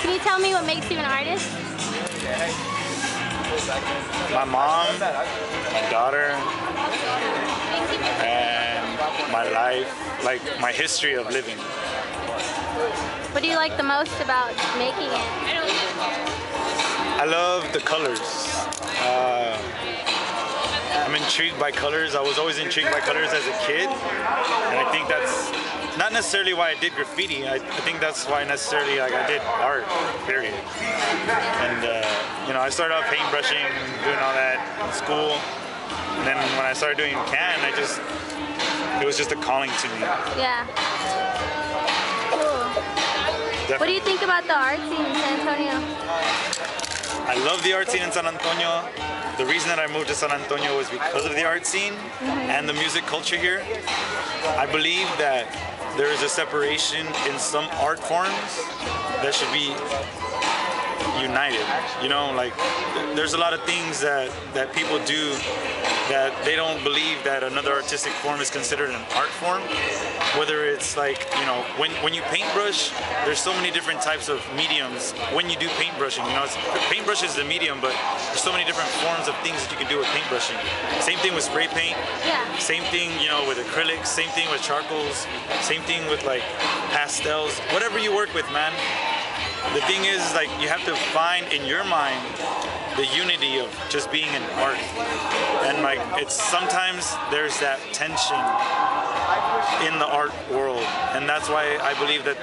Can you tell me what makes you an artist? My mom, my daughter, and my life, like my history of living. What do you like the most about making it? I love the colors. I'm intrigued by colors. I was always intrigued by colors as a kid, and I think that's not necessarily why I did graffiti. I think that's why necessarily like I did art, period. And you know, I started off paintbrushing, doing all that in school, and then when I started doing can, it was just a calling to me. Yeah. Cool. Definitely. What do you think about the art scene in San Antonio? I love the art scene in San Antonio. The reason that I moved to San Antonio was because of the art scene and the music culture here. I believe that there is a separation in some art forms that should be united. You know, like there's a lot of things that people do that they don't believe that another artistic form is considered an art form. Whether it's like, you know, when you paintbrush, there's so many different types of mediums when you do paintbrushing. You know, paintbrush is the medium, but there's so many different forms of things that you can do with paintbrushing. Same thing with spray paint. Yeah. Same thing, you know, with acrylics. Same thing with charcoals. Same thing with like pastels. Whatever you work with, man. The thing is, like, you have to find in your mind the unity of just being an art. And like, it's sometimes there's that tension in the art world, and that's why I believe that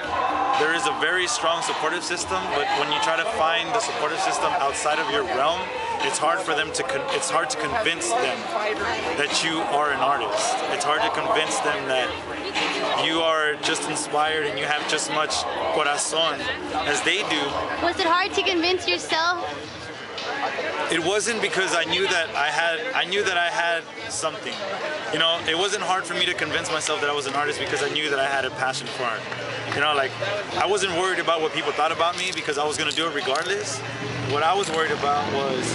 there is a very strong supportive system, but when you try to find the supportive system outside of your realm, it's hard for them to it's hard to convince them that you are an artist. It's hard to convince them that you are just inspired and you have just much corazon as they do. Was it hard to convince yourself? It wasn't, because I knew that I had something. You know, it wasn't hard for me to convince myself that I was an artist because I knew that I had a passion for art. You know, like, I wasn't worried about what people thought about me because I was gonna do it regardless. What I was worried about was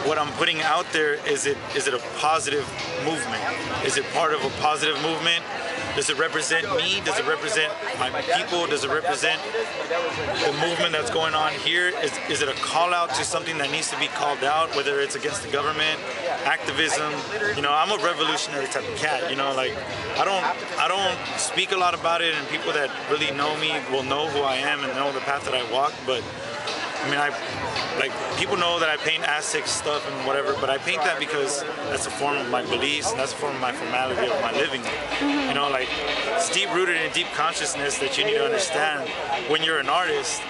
what I'm putting out there. Is it a positive movement? Is it part of a positive movement? Does it represent me? Does it represent my people? Does it represent the movement that's going on here? Is it a call out to something that needs to be called out, whether it's against the government, activism? You know, I'm a revolutionary type of cat, you know, like I don't speak a lot about it, and people that really know me will know who I am and know the path that I walk, but I mean, like, people know that I paint Aztec stuff and whatever, but I paint that because that's a form of my beliefs and that's a form of my formality of my living. You know, like, it's deep rooted in deep consciousness that you need to understand. When you're an artist,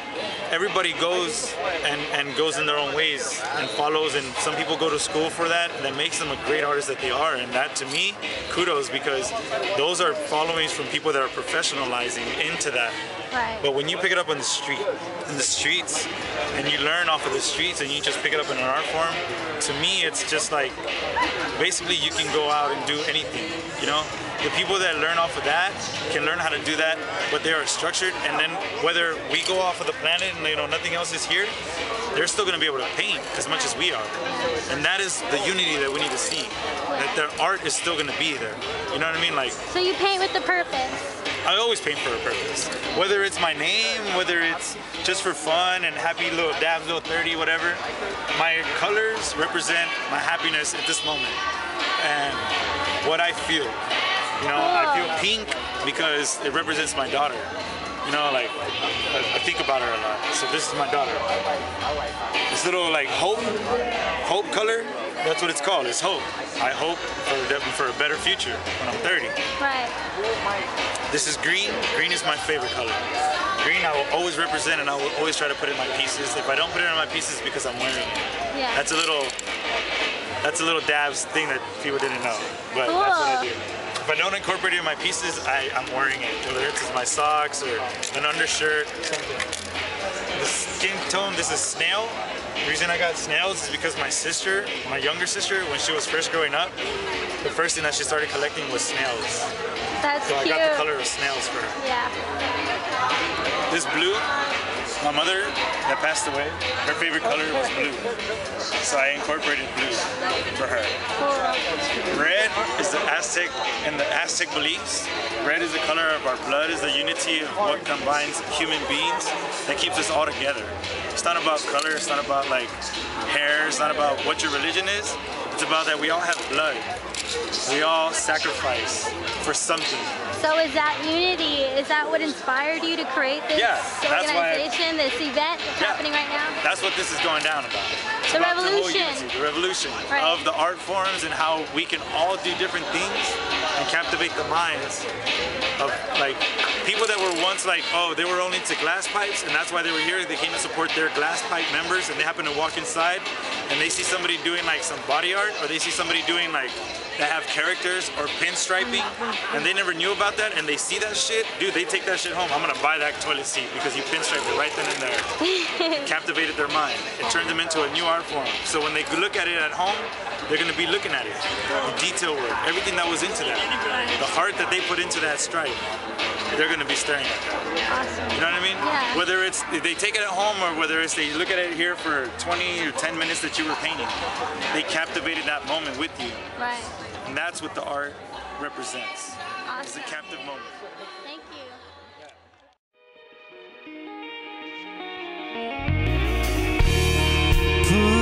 everybody goes and goes in their own ways and follows, and some people go to school for that, and that makes them a great artist that they are. And that, to me, kudos, because those are followings from people that are professionalizing into that. Right. But when you pick it up on the streets, and you learn off of the streets, and you just pick it up in an art form, to me, it's just like, basically you can go out and do anything, you know? The people that learn off of that can learn how to do that, but they are structured, and then whether we go off of the planet and, you know, nothing else is here, they're still going to be able to paint as much as we are. And that is the unity that we need to see, that their art is still going to be there. You know what I mean? Like, so you paint with the purpose. I always paint for a purpose. Whether it's my name, whether it's just for fun and happy little dabs, little 30, whatever. My colors represent my happiness at this moment and what I feel. You know, I feel pink because it represents my daughter. You know, like, I think about her a lot. So this is my daughter. This little, like, hope color, that's what it's called, it's hope. I hope for a better future when I'm 30. Right. This is green. Green is my favorite color. Green I will always represent, and I will always try to put it in my pieces. If I don't put it in my pieces, it's because I'm wearing it. Yeah. That's a little Dabs thing that people didn't know, but cool. That's what I do. If I don't incorporate it in my pieces, I'm wearing it, whether it's my socks or an undershirt or something. The skin tone, this is snail. The reason I got snails is because my sister, my younger sister, when she was first growing up, the first thing that she started collecting was snails. That's so cute. I got the color of snails for her. Yeah. This blue, my mother that passed away, her favorite color was blue. So I incorporated blue for her. Cool. Red is the Aztec beliefs, red is the color of our blood, is the unity of what combines human beings that keeps us all together. It's not about color, it's not about like hair, it's not about what your religion is. It's about that we all have blood. We all sacrifice for something. So is that unity, is that what inspired you to create this organization, this event that's happening right now? That's what this is going down about. It's the about revolution. The revolution of the art forms and how we can all do different things and captivate the minds of like people that were once like, oh, they were only into glass pipes and that's why they were here. They came to support their glass pipe members and they happen to walk inside and they see somebody doing like some body art or they see somebody doing like that have characters or pinstriping and they never knew about that and they see that shit, dude, they take that shit home. I'm gonna buy that toilet seat because you pinstriped it right then and there. It captivated their mind. It turned them into a new art form. So when they look at it at home, they're gonna be looking at it. The detail work, everything that was into that. The heart that they put into that stripe, they're gonna be staring at that. Awesome. You know what I mean? Yeah. Whether it's they take it at home or whether it's they look at it here for 20 or 10 minutes that you were painting, they captivated that moment with you. Right. And that's what the art represents. Awesome. It's a captive moment. Thank you.